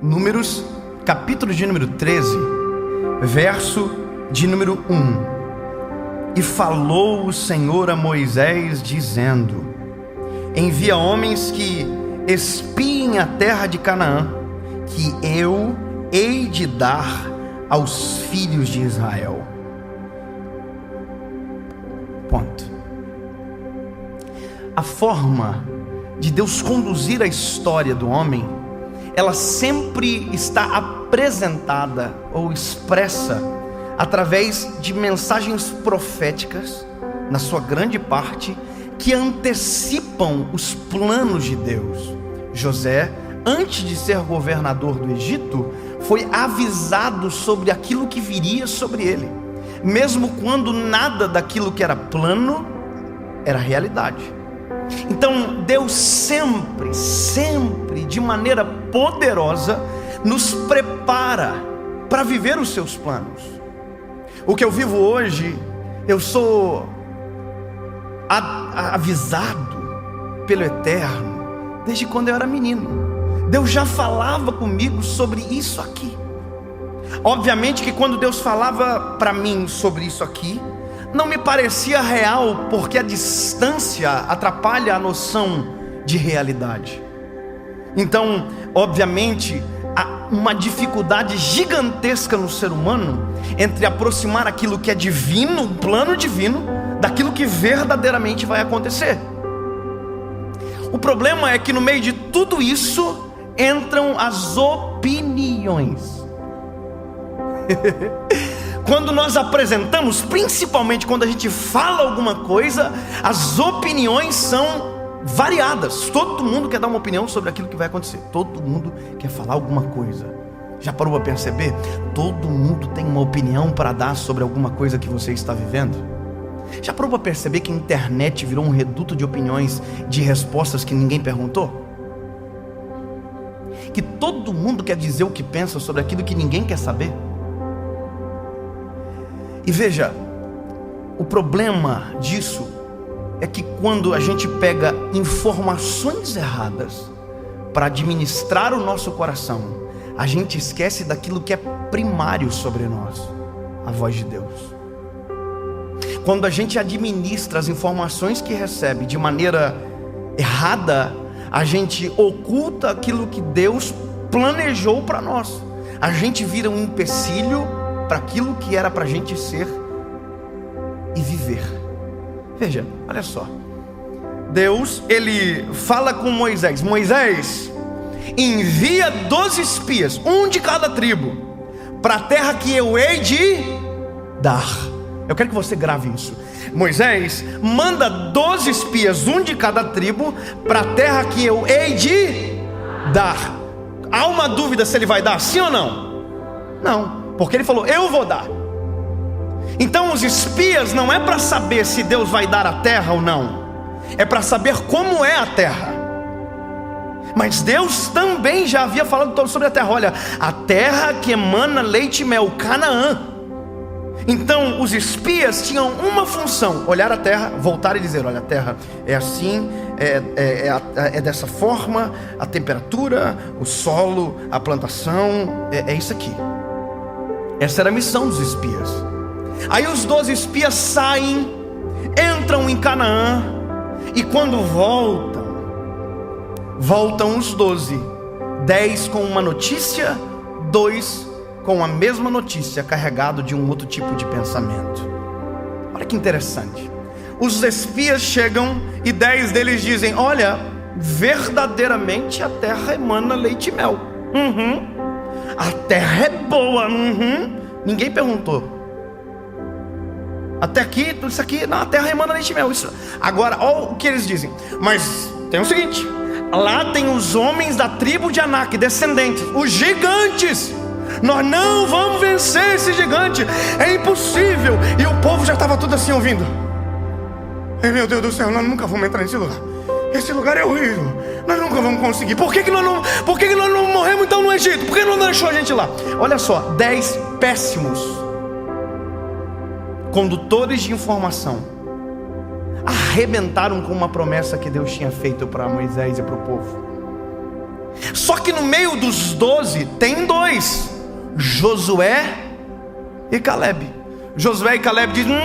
Números, capítulo de número 13, verso de número 1. E falou o Senhor a Moisés, dizendo: envia homens que espiem a terra de Canaã, que eu hei de dar aos filhos de Israel. Ponto. A forma de Deus conduzir a história do homem, ela sempre está apresentada ou expressa através de mensagens proféticas, na sua grande parte, que antecipam os planos de Deus. José, antes de ser governador do Egito, foi avisado sobre aquilo que viria sobre ele, mesmo quando nada daquilo que era plano era realidade. Então Deus sempre, de maneira poderosa, nos prepara para viver os seus planos. O que eu vivo hoje, eu sou avisado pelo Eterno desde quando eu era menino. Deus já falava comigo sobre isso aqui. Obviamente que quando Deus falava para mim sobre isso aqui, não me parecia real, porque a distância atrapalha a noção de realidade. Então, obviamente, há uma dificuldade gigantesca no ser humano entre aproximar aquilo que é divino, um plano divino, daquilo que verdadeiramente vai acontecer. O problema é que no meio de tudo isso entram as opiniões. Quando nós apresentamos, principalmente quando a gente fala alguma coisa, as opiniões são variadas. Todo mundo quer dar uma opinião sobre aquilo que vai acontecer. Todo mundo quer falar alguma coisa. Já parou para perceber? Todo mundo tem uma opinião para dar sobre alguma coisa que você está vivendo. Já parou para perceber que a internet virou um reduto de opiniões, de respostas que ninguém perguntou? Que todo mundo quer dizer o que pensa sobre aquilo que ninguém quer saber. E veja, o problema disso é que quando a gente pega informações erradas para administrar o nosso coração, a gente esquece daquilo que é primário sobre nós, a voz de Deus. Quando a gente administra as informações que recebe de maneira errada, a gente oculta aquilo que Deus planejou para nós. A gente vira um empecilho para aquilo que era para a gente ser e viver. Veja, olha só. Deus, ele fala com Moisés: Moisés, envia 12 espias, um de cada tribo, para a terra que eu hei de dar. Eu quero que você grave isso. Moisés manda 12 espias, um de cada tribo, para a terra que eu hei de dar. Há uma dúvida se ele vai dar, sim ou não? Não, porque ele falou: eu vou dar. Então os espias não é para saber se Deus vai dar a terra ou não, é para saber como é a terra. Mas Deus também já havia falado sobre a terra. Olha, a terra que emana leite e mel, Canaã. Então os espias tinham uma função: olhar a terra, voltar e dizer: olha, a terra é assim, é dessa forma, a temperatura, o solo, a plantação, é isso aqui. Essa era a missão dos espias. Aí os 12 espias saem, entram em Canaã, e quando voltam os 12, 10 com uma notícia, 2 com a mesma notícia, carregado de um outro tipo de pensamento. Olha que interessante. Os espias chegam e 10 deles dizem: olha, verdadeiramente a terra emana leite e mel. A terra é boa. Ninguém perguntou. Até aqui, tudo isso aqui, não, a terra emana leite e mel. Isso. Agora, olha o que eles dizem. Mas tem o seguinte: lá tem os homens da tribo de Anak, descendentes, os gigantes. Nós não vamos vencer esse gigante, é impossível. E o povo já estava tudo assim ouvindo. Ai, meu Deus do céu, nós nunca vamos entrar nesse lugar. Esse lugar é horrível, nós nunca vamos conseguir. Por que nós não morremos então no Egito? Por que não deixou a gente lá? Olha só, 10 péssimos condutores de informação arrebentaram com uma promessa que Deus tinha feito para Moisés e para o povo. Só que no meio dos 12, Josué e Caleb. Josué e Caleb dizem: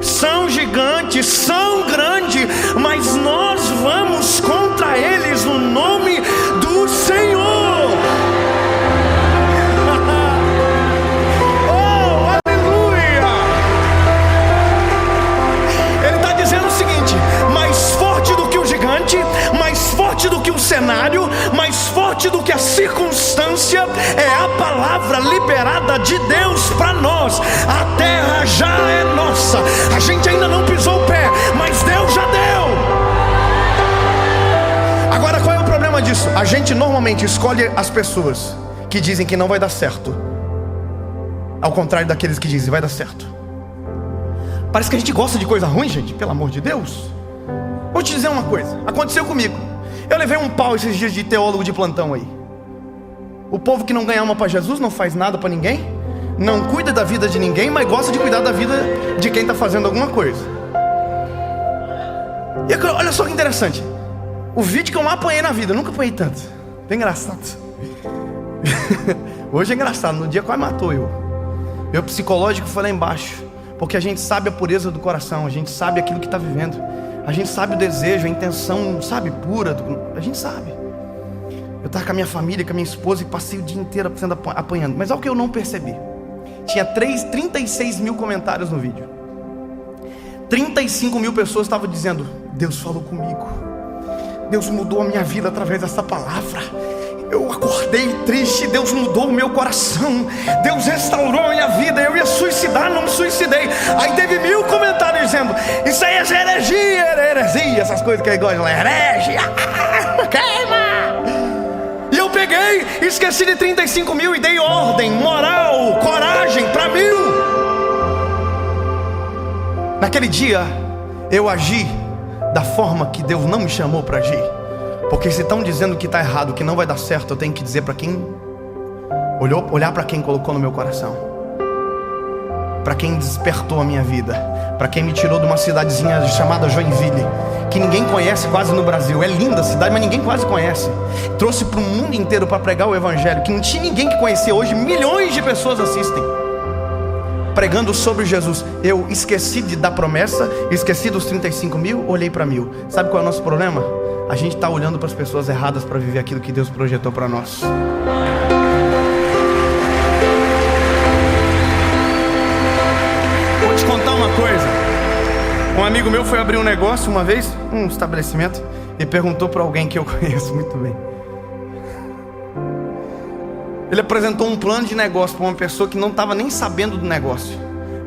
são gigantes, são grandes, mas nós vamos contra eles no nome do Senhor. Oh, aleluia! Ele está dizendo o seguinte: mais forte do que o gigante, mais forte do que o cenário, mais forte do que a circunstância, é a palavra liberada de Deus para nós. A terra já é nossa, a gente ainda não pisou o pé, mas Deus já deu. Agora, qual é o problema disso? A gente normalmente escolhe as pessoas que dizem que não vai dar certo, ao contrário daqueles que dizem vai dar certo. Parece que a gente gosta de coisa ruim, gente, pelo amor de Deus. Vou te dizer uma coisa, aconteceu comigo. Eu levei um pau esses dias de teólogo de plantão aí. O povo que não ganha alma para Jesus não faz nada para ninguém, não cuida da vida de ninguém, mas gosta de cuidar da vida de quem está fazendo alguma coisa. E olha só que interessante, o vídeo que eu mais apanhei na vida, eu nunca apanhei tanto. Bem engraçado. Hoje é engraçado, no dia quase matou eu. Meu psicológico foi lá embaixo, porque a gente sabe a pureza do coração, a gente sabe aquilo que está vivendo, a gente sabe o desejo, a intenção, sabe, pura, a gente sabe. Eu estava com a minha família, com a minha esposa, e passei o dia inteiro sendo apanhando. Mas olha o que eu não percebi. Tinha 36 mil comentários no vídeo. 35 mil pessoas estavam dizendo: Deus falou comigo, Deus mudou a minha vida através dessa palavra. Eu acordei triste, Deus mudou o meu coração, Deus restaurou a minha vida. Eu ia suicidar, não me suicidei. Aí teve 1000 comentários dizendo: isso aí é heresia, essas coisas que ele gosta de ler, herege, queima. E eu peguei, esqueci de 35 mil e dei ordem, moral, coragem para 1000. Naquele dia eu agi da forma que Deus não me chamou para agir. Porque se estão dizendo que está errado, que não vai dar certo, eu tenho que dizer para quem olhar para quem colocou no meu coração, para quem despertou a minha vida, para quem me tirou de uma cidadezinha chamada Joinville, que ninguém conhece quase no Brasil. É linda a cidade, mas ninguém quase conhece. Trouxe para o mundo inteiro para pregar o evangelho, que não tinha ninguém que conhecia. Hoje milhões de pessoas assistem, pregando sobre Jesus. Eu esqueci de dar promessa, esqueci dos 35 mil, olhei para 1000. Sabe qual é o nosso problema? A gente está olhando para as pessoas erradas para viver aquilo que Deus projetou para nós. Vou te contar uma coisa. Um amigo meu foi abrir um negócio uma vez, um estabelecimento, e perguntou para alguém que eu conheço muito bem. Ele apresentou um plano de negócio para uma pessoa que não estava nem sabendo do negócio.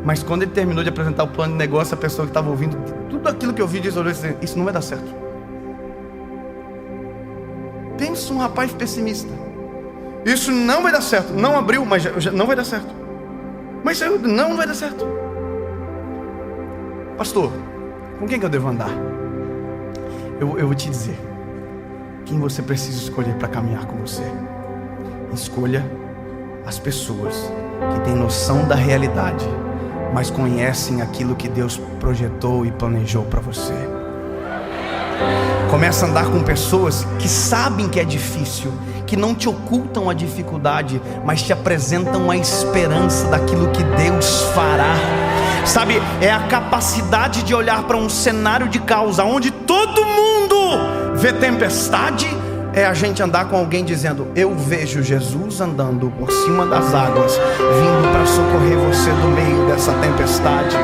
Mas quando ele terminou de apresentar o plano de negócio, a pessoa que estava ouvindo tudo aquilo que eu vi disse: isso não vai dar certo. Pensa um rapaz pessimista. Isso não vai dar certo. Não abriu, mas já não vai dar certo. Mas não vai dar certo. Pastor, com quem que eu devo andar? Eu vou te dizer quem você precisa escolher para caminhar com você. Escolha as pessoas que têm noção da realidade, mas conhecem aquilo que Deus projetou e planejou para você. Começa a andar com pessoas que sabem que é difícil, que não te ocultam a dificuldade, mas te apresentam a esperança daquilo que Deus fará. Sabe, é a capacidade de olhar para um cenário de caos, onde todo mundo vê tempestade. É a gente andar com alguém dizendo: eu vejo Jesus andando por cima das águas, vindo para socorrer você do meio dessa tempestade.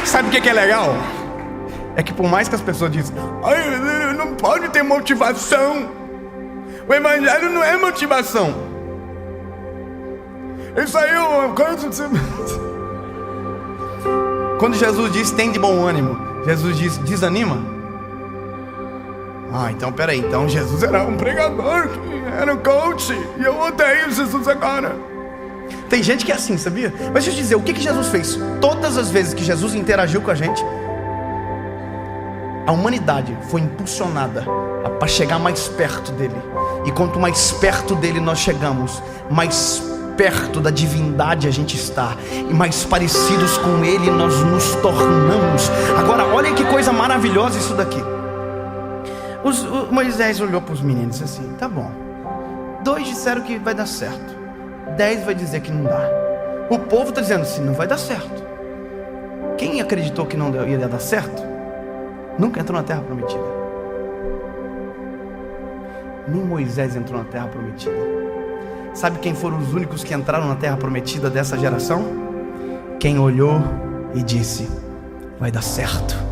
Sabe o que é legal? É que por mais que as pessoas dizem: ai, não pode ter motivação, o evangelho não é motivação, isso aí é uma coisa de... Quando Jesus diz tem de bom ânimo, Jesus diz desanima. Então peraí, então Jesus era um pregador, era um coach, e eu odeio Jesus agora. Tem gente que é assim, sabia? Mas deixa eu te dizer, o que Jesus fez? Todas as vezes que Jesus interagiu com a gente, a humanidade foi impulsionada para chegar mais perto dele. E quanto mais perto dele nós chegamos, mais perto da divindade a gente está, e mais parecidos com Ele nós nos tornamos. Agora olha que coisa maravilhosa isso daqui. Moisés olhou para os meninos e disse assim: tá bom, 2 disseram que vai dar certo, 10 vai dizer que não dá. O povo está dizendo assim: não vai dar certo. Quem acreditou que não ia dar certo nunca entrou na terra prometida. Nem Moisés entrou na terra prometida. Sabe quem foram os únicos que entraram na terra prometida dessa geração? Quem olhou e disse: vai dar certo.